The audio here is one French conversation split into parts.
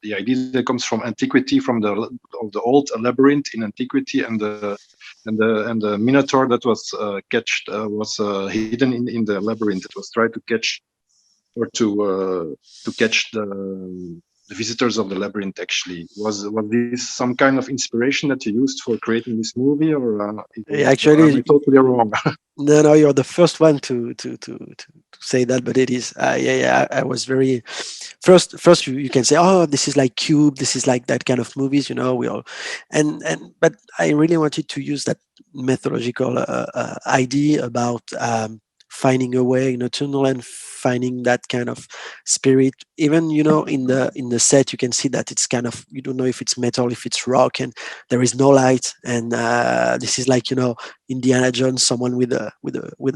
The idea that comes from antiquity, from the old labyrinth in antiquity, and the minotaur that was hidden in the labyrinth. It was trying to catch or to catch the visitors of the labyrinth. Actually, was this some kind of inspiration that you used for creating this movie, or am I totally wrong? No, you're the first one to say that, but it is. I was very first. You can say, oh, this is like Cube, this is like that kind of movies, we all, but I really wanted to use that methodological idea about finding a way in a tunnel and finding that kind of spirit. Even in the set, you can see that it's kind of, you don't know if it's metal, if it's rock, and there is no light. And this is like Indiana Jones, someone with a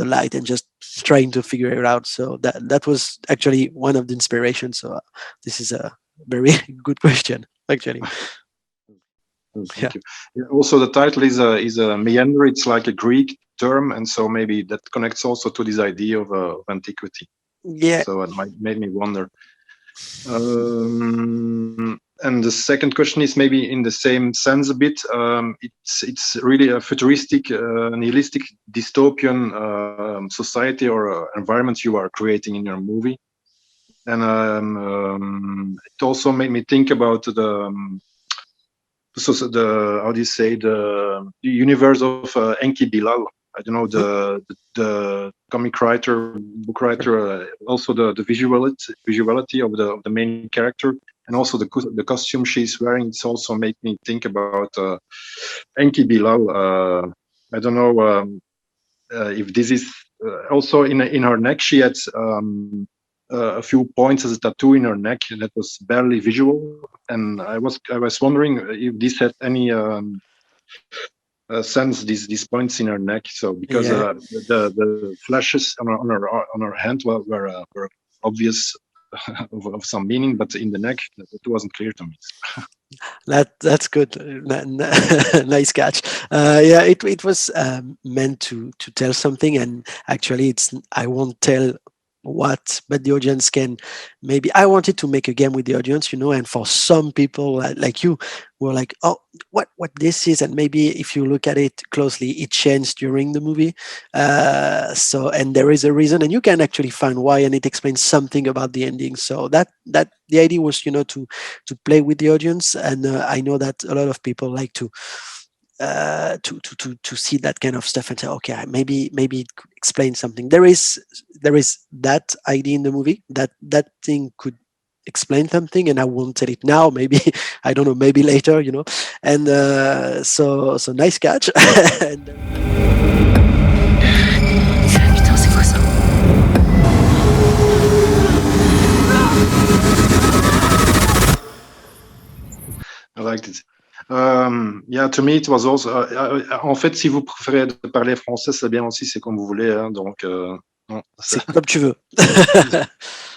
light and just trying to figure it out. So that was actually one of the inspirations. So this is a very good question, actually. Thank you. Yeah, also, the title is a meander. It's like a Greek term, and so maybe that connects also to this idea of antiquity. Yeah. So it made me wonder. And the second question is maybe in the same sense a bit. It's really a futuristic, nihilistic, dystopian society or environment you are creating in your movie, and it also made me think about the how do you say, the universe of Enki Bilal. I don't know, the comic writer, book writer, also the visuality of the main character, and also the costume she's wearing. It's also make me think about Enki Bilal. I don't know if this is also in her neck. She had a few points as a tattoo in her neck, and that was barely visual. And I was wondering if this had any sense, these points in her neck. So because the flashes on her hand were obvious of some meaning, but in the neck it wasn't clear to me. That's good. Nice catch. Yeah, it was meant to tell something, and actually, I won't tell what, but the audience can. Maybe I wanted to make a game with the audience, and for some people like you were like, oh, what this is, and maybe if you look at it closely, it changed during the movie. And there is a reason, and you can actually find why, and it explains something about the ending. So that the idea was, to play with the audience, and I know that a lot of people like to see that kind of stuff and say, okay, maybe it could explain something. There is that idea in the movie that thing could explain something, and I won't tell it now. Maybe I don't know. Maybe later, And so nice catch. And, putain, c'est quoi ça? I liked it. Yeah, to me it was also. En fait, si vous préférez de parler français, c'est bien aussi, c'est comme vous voulez. Hein, donc, non, c'est comme tu veux.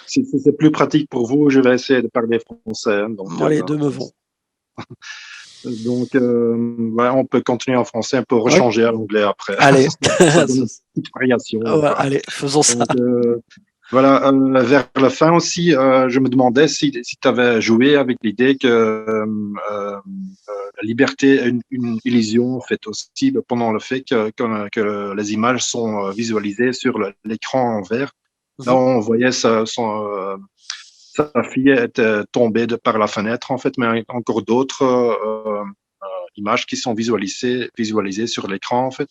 Si c'est plus pratique pour vous, je vais essayer de parler français. Hein, donc, moi, les deux me vont. Donc, ouais, on peut continuer en français, on peut rechanger à l'anglais après. Allez, ça donne une petite variation. Ouais, allez, faisons ça. Donc, voilà, vers la fin aussi, je me demandais si tu avais joué avec l'idée que la liberté est une illusion, en fait, aussi pendant le fait que les images sont visualisées sur l'écran en vert. Là, on voyait sa fille était tombée par la fenêtre, en fait, mais encore d'autres images qui sont visualisées sur l'écran, en fait.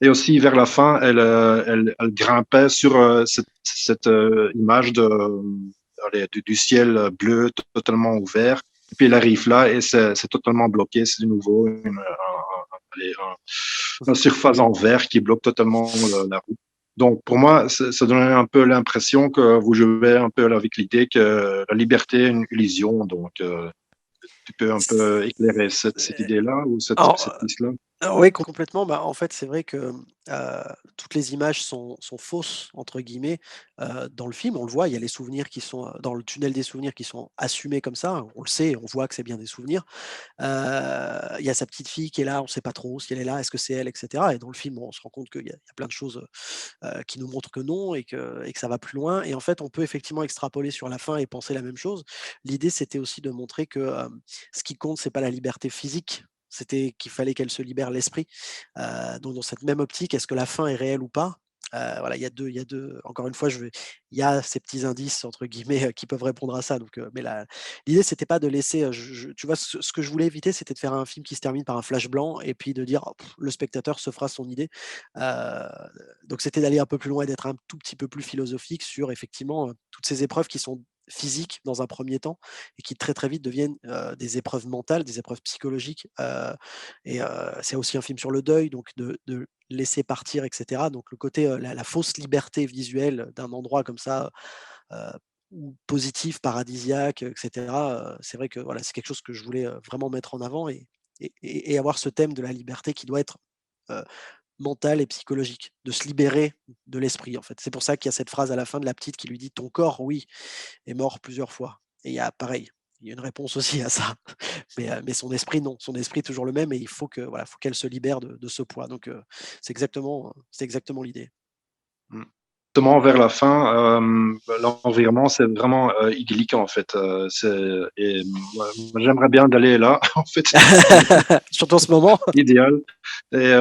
Et aussi, vers la fin, elle grimpait sur cette image du ciel bleu totalement ouvert. Et puis, elle arrive là et c'est totalement bloqué. C'est de nouveau une surface en verre qui bloque totalement la route. Donc, pour moi, ça donnait un peu l'impression que vous jouez un peu avec l'idée que la liberté est une illusion. Donc, Tu peux un peu éclairer cette idée-là ou cette Alors, piste-là? Oui, complètement. Bah, en fait, c'est vrai que, toutes les images sont «fausses» entre guillemets, dans le film. On le voit, il y a les souvenirs qui sont, dans le tunnel des souvenirs qui sont assumés comme ça. On le sait, on voit que c'est bien des souvenirs. Il y a sa petite fille qui est là, on ne sait pas trop si elle est là, est-ce que c'est elle et cetera et dans le film, on se rend compte qu'il y a plein de choses, qui nous montrent que non et que ça va plus loin et en fait, on peut effectivement extrapoler sur la fin et penser la même chose. L'idée, c'était aussi de montrer que, ce qui compte, c'est pas la liberté physique, c'était qu'il fallait qu'elle se libère l'esprit. Donc dans cette même optique, est-ce que la fin est réelle ou pas? Voilà, il y a deux encore une fois, il y a ces petits indices entre guillemets, qui peuvent répondre à ça donc mais l'idée c'était pas de laisser, tu vois? Ce que je voulais éviter, c'était de faire un film qui se termine par un flash blanc et puis de dire: «Oh, le spectateur se fera son idée». Heu, donc c'était d'aller un peu plus loin et d'être un tout petit peu plus philosophique sur effectivement, toutes ces épreuves qui sont physiques dans un premier temps et qui très, très vite deviennent, des épreuves mentales, des épreuves psychologiques, c'est aussi un film sur le deuil, donc de laisser partir et cetera. Donc le côté, la fausse liberté visuelle d'un endroit comme ça, heu, ou positif, paradisiaque, et cetera, c'est vrai que voilà, c'est quelque chose que je voulais, vraiment mettre en avant et avoir ce thème de la liberté qui doit être, heu, mentale et psychologique, de se libérer de l'esprit, en fait. C'est pour ça qu'il y a cette phrase à la fin de la petite qui lui dit: «Ton corps, oui, est mort plusieurs fois» et il y a pareil, il y a une réponse aussi à ça, mais son esprit non, son esprit est toujours le même et il faut que voilà, faut qu'elle se libère de ce poids donc c'est exactement l'idée. Mmh. Justement vers la fin, l'environnement, c'est vraiment, idyllique en fait, moi j'aimerais bien d'aller là en fait, Surtout en ce moment. idéal et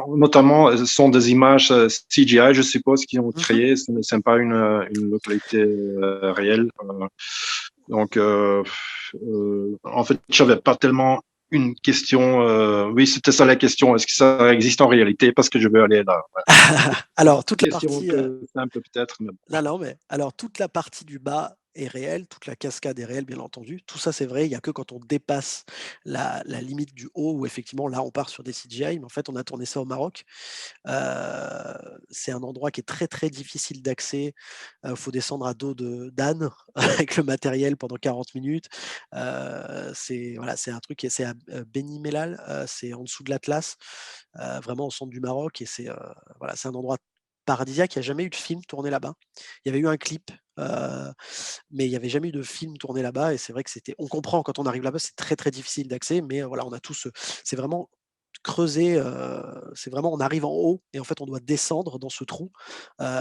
notamment, ce sont des images, CGI je suppose qu'ils ont Mmh. créées, c'est pas une localité, réelle, donc en fait, j'avais pas tellement une question, oui, c'était ça la question: «Est-ce que ça existe en réalité?» parce que je veux aller là. Alors toute la Question un partie, peu simple peut-être, mais non, non, mais alors toute la partie du bas est réelle, toute la cascade est réelle, bien entendu. Tout ça, c'est vrai, il y a que quand on dépasse la limite du haut où effectivement là, on part sur des CGI, mais en fait, on a tourné ça au Maroc. C'est un endroit qui est très, très difficile d'accès. Faut descendre à dos de d'âne avec le matériel pendant 40 minutes. C'est voilà, c'est un truc et c'est à, Beni Mellal, c'est en dessous de l'Atlas, vraiment au centre du Maroc et voilà, c'est un endroit paradisiaque. Il y a jamais eu de film tourné là-bas. Il y avait eu un clip, mais il y avait jamais eu de film tourné là-bas et c'est vrai que on comprend quand on arrive là-bas, c'est très, très difficile d'accès, mais voilà, on a tous, c'est vraiment creuser, c'est vraiment on arrive en haut et en fait on doit descendre dans ce trou,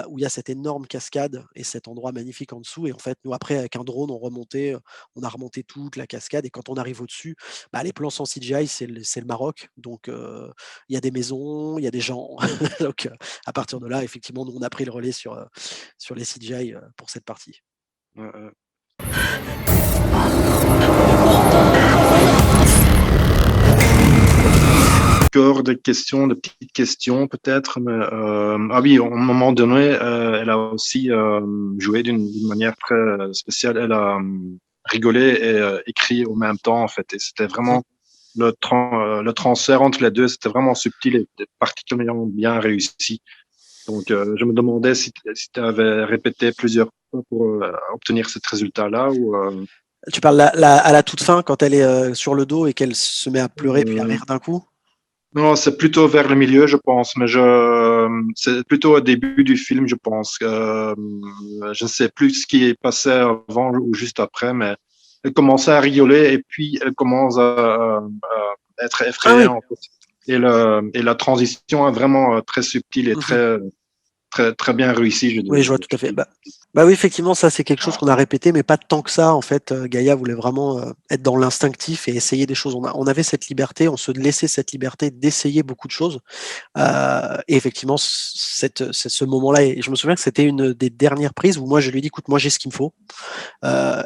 où il y a cette énorme cascade et cet endroit magnifique en dessous et en fait nous après avec un drone on a remonté toute la cascade et quand on arrive au-dessus, bah, les plans sans CGI c'est le Maroc donc il y a des maisons, il y a des gens donc à partir de là effectivement nous on a pris le relais sur les CGI, pour cette partie. heu, encore des questions, de petites questions peut-être, mais ah oui, à un moment donné, elle a aussi, joué d'une manière très, spéciale. Elle a, rigolé et écrit au même temps en fait et c'était Mmh. vraiment le transfert entre les 2, c'était vraiment subtil et particulièrement bien réussi. Donc je me demandais si tu avais répété plusieurs fois pour, obtenir cet résultat-là ou Tu parles à la toute fin quand elle est, sur le dos et qu'elle se met à pleurer puis à heu rire d'un coup? non, c'est plutôt vers le milieu, je pense, mais c'est plutôt au début du film, je pense. Je ne sais plus ce qui est passé avant ou juste après, mais elle commençait à rigoler et puis elle commence à être Ah effrayée, oui! en fait. Et la transition est vraiment très subtile et Mmh. très, très, très bien réussie, Oui, je vois tout à fait. Bah oui, effectivement, ça, c'est quelque chose qu'on a répété, mais pas tant que ça. En fait, Gaïa voulait vraiment être dans l'instinctif et essayer des choses. On avait cette liberté, on se laissait cette liberté d'essayer beaucoup de choses. Et effectivement, ce moment-là, et je me souviens que c'était une des dernières prises où moi, je lui ai dit, écoute, moi, j'ai ce qu'il me faut.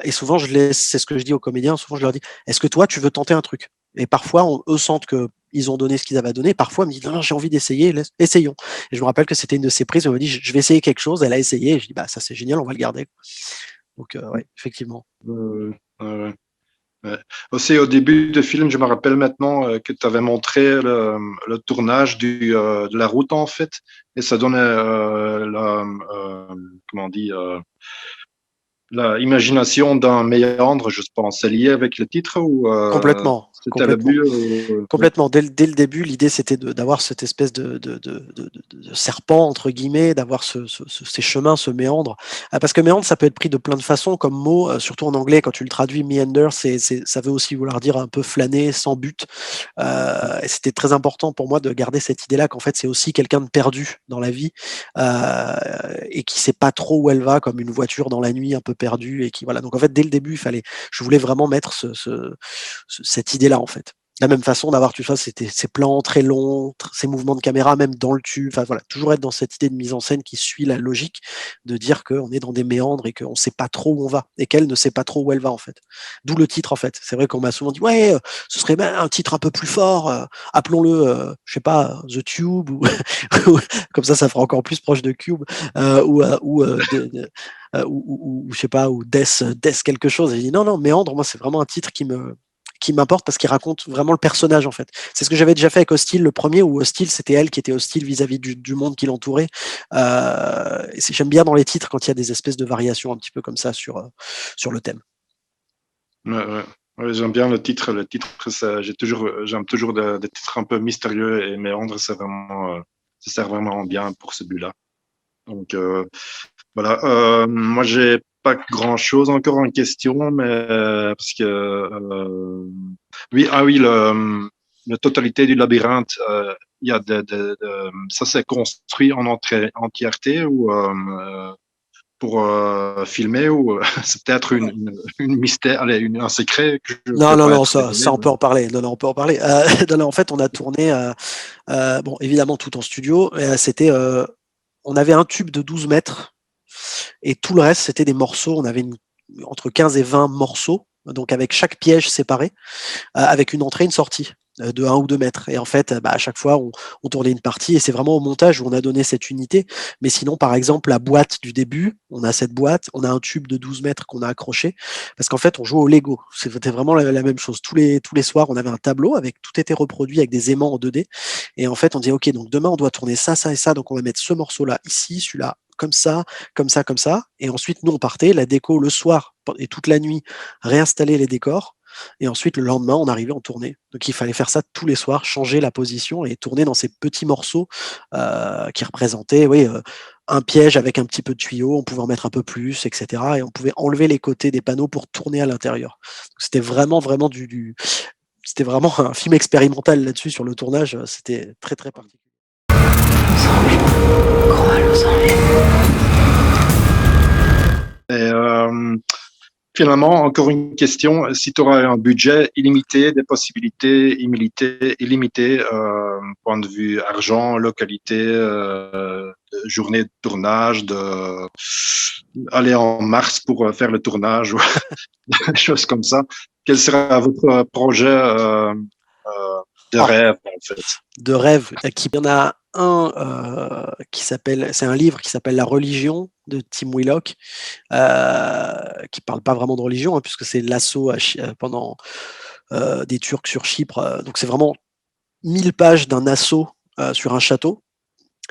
Et souvent, c'est ce que je dis aux comédiens, souvent, je leur dis, est-ce que toi, tu veux tenter un truc? Et parfois, eux sentent que ils ont donné ce qu'ils avaient à donner. Parfois, ils me disent, non, j'ai envie d'essayer, essayons. Et je me rappelle que c'était une de ces prises où elle m'a dit, je vais essayer quelque chose. Elle a essayé. Et je dis, bah, ça, c'est génial, on va le garder. Donc, ouais, effectivement. Ouais, ouais. Ouais. Aussi, au début du film, je me rappelle maintenant que tu avais montré le tournage de la route, en fait, et ça donnait comment on dit, l'imagination d'un méandre, je pense, c'est lié avec le titre ou Complètement, c'était le complètement. but oui. Complètement. Dès le début, l'idée c'était d'avoir cette espèce de serpent, entre guillemets, d'avoir ces chemins, ce méandre. Parce que méandre, ça peut être pris de plein de façons comme mot, surtout en anglais, quand tu le traduis meander, ça veut aussi vouloir dire un peu flâner, sans but. Et c'était très important pour moi de garder cette idée-là qu'en fait c'est aussi quelqu'un de perdu dans la vie et qui sait pas trop où elle va, comme une voiture dans la nuit un peu perdue et qui voilà. Donc en fait dès le début, je voulais vraiment mettre cette idée-là en fait. De la même façon d'avoir, tu vois, ces plans très longs, ces mouvements de caméra, même dans le tube. Enfin voilà, toujours être dans cette idée de mise en scène qui suit la logique de dire qu'on est dans des méandres et qu'on ne sait pas trop où on va et qu'elle ne sait pas trop où elle va en fait. D'où le titre en fait. C'est vrai qu'on m'a souvent dit ouais, ce serait bien un titre un peu plus fort. Appelons-le, je sais pas, The Tube ou comme ça fera encore plus proche de Cube ou je sais pas, ou Death quelque chose. Et j'ai dit non, Méandre, moi c'est vraiment un titre qui m'importe parce qu'il raconte vraiment le personnage en fait. C'est ce que j'avais déjà fait avec Hostile, le premier, où Hostile c'était elle qui était hostile vis-à-vis du monde qui l'entourait. J'aime bien dans les titres quand il y a des espèces de variations un petit peu comme ça sur le thème. Ouais, ouais. Ouais, j'aime bien le titre. Le titre, j'aime toujours des titres un peu mystérieux et méandre, ça sert vraiment bien pour ce but-là. Donc voilà. Moi, j'ai pas grand-chose encore en question, mais parce que oui, ah oui, la totalité du labyrinthe, il y a ça s'est construit en entièreté ou pour filmer ou c'est peut-être une mystère, allez, un secret que je peux pas Non, être ça, révélé. ça on peut en parler. Non, on peut en parler. Non, en fait, on a tourné, bon, évidemment tout en studio. On avait un tube de 12 mètres et tout le reste, c'était des morceaux. On avait entre 15 et 20 morceaux, donc avec chaque piège séparé, avec une entrée, une sortie de 1 ou 2 mètres. Et en fait, à chaque fois, on tournait une partie et c'est vraiment au montage où on a donné cette unité. Mais sinon, par exemple, la boîte du début, on a cette boîte, on a un tube de 12 mètres qu'on a accroché parce qu'en fait, on joue au Lego. C'était vraiment la même chose. Tous les soirs, on avait un tableau avec tout était reproduit avec des aimants en 2D. Et en fait, on dit, OK, donc demain, on doit tourner ça, ça et ça. Donc, on va mettre ce morceau-là ici, celui-là comme ça, comme ça, comme ça. Et ensuite, nous, on partait, la déco le soir et toute la nuit, réinstaller les décors. Et ensuite, le lendemain, on arrivait en tournée. Donc, il fallait faire ça tous les soirs, changer la position et tourner dans ces petits morceaux qui représentaient, oui, un piège avec un petit peu de tuyau. On pouvait en mettre un peu plus, etc. Et on pouvait enlever les côtés des panneaux pour tourner à l'intérieur. C'était vraiment, vraiment c'était vraiment un film expérimental là-dessus sur le tournage. C'était très, très particulier. Crois à Los Angeles. Et finalement, encore une question. Si tu aurais un budget illimité, des possibilités illimitées, point de vue argent, localité, journée de tournage, aller en Mars pour faire le tournage ou des choses comme ça, quel sera votre projet de Oh, rêve en fait? de rêve. Il y en a un c'est un livre qui s'appelle La religion de Tim Wheelock, qui parle pas vraiment de religion, hein, puisque c'est l'assaut pendant des Turcs sur Chypre. Donc c'est vraiment 1000 pages d'un assaut sur un château.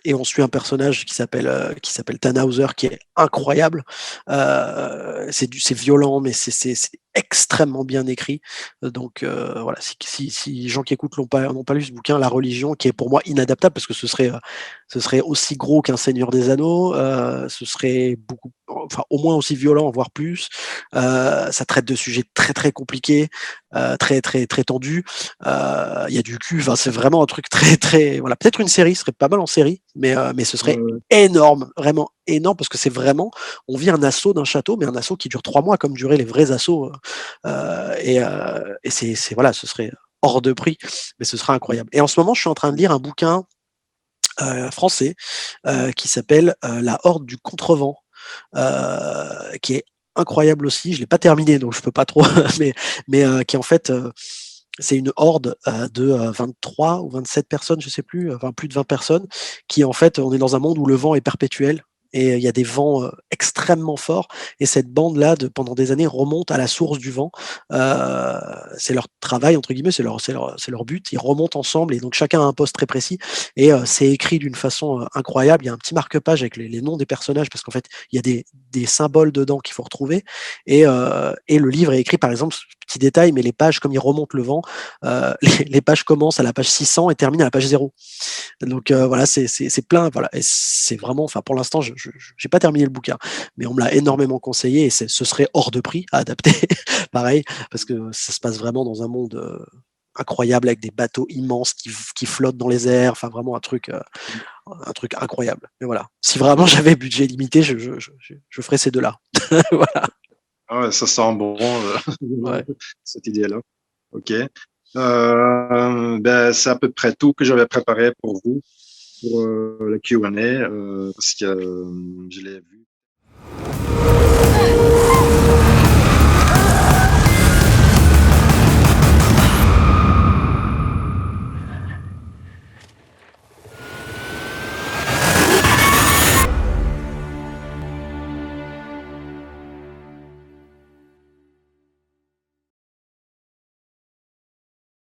Et on suit un personnage qui s'appelle Tannhauser, qui est incroyable. C'est violent, mais c'est extrêmement bien écrit. Donc voilà, si les gens qui écoutent n'ont pas lu ce bouquin, La religion, qui est pour moi inadaptable parce que ce serait aussi gros qu'un Seigneur des Anneaux, ce serait enfin au moins aussi violent, voire plus. Ça traite de sujets très très compliqués, très très très tendus. Il y a du cul. Enfin, c'est vraiment un truc très très. Voilà, peut-être une série serait pas mal en série, mais ce serait énorme, vraiment énorme parce que c'est vraiment. On vit un assaut d'un château, mais un assaut qui dure 3 mois, comme duraient les vrais assauts. Et voilà, ce serait hors de prix, mais ce serait incroyable. Et en ce moment, je suis en train de lire un bouquin français qui s'appelle La Horde du Contrevent, qui est incroyable aussi. Je l'ai pas terminé, donc je peux pas trop, mais qui en fait c'est une horde de 23 ou 27 personnes, je sais plus, enfin plus de 20 personnes, qui en fait, on est dans un monde où le vent est perpétuel et il y a des vents extrêmement forts. Et cette bande-là, pendant des années, remonte à la source du vent. C'est leur travail, entre guillemets, c'est leur but. Ils remontent ensemble et donc chacun a un poste très précis. Et c'est écrit d'une façon incroyable. Il y a un petit marque-page avec les noms des personnages parce qu'en fait, il y a des symboles dedans qu'il faut retrouver. Et le livre est écrit, par exemple, petit détail, mais les pages, comme ils remontent le vent, les pages commencent à la page 600 et terminent à la page 0. Donc voilà, c'est plein, voilà, et c'est vraiment, enfin pour l'instant, je j'ai pas terminé le bouquin, mais on me l'a énormément conseillé et ce serait hors de prix à adapter, pareil, parce que ça se passe vraiment dans un monde incroyable avec des bateaux immenses qui flottent dans les airs, enfin vraiment un truc incroyable. Mais voilà, si vraiment j'avais budget limité, je ferais ces deux-là. Voilà. Ah ouais, ça sent bon, Ouais. cette idée-là. Ok. Ben, c'est à peu près tout que j'avais préparé pour vous, pour le Q&A, parce que je l'ai vu.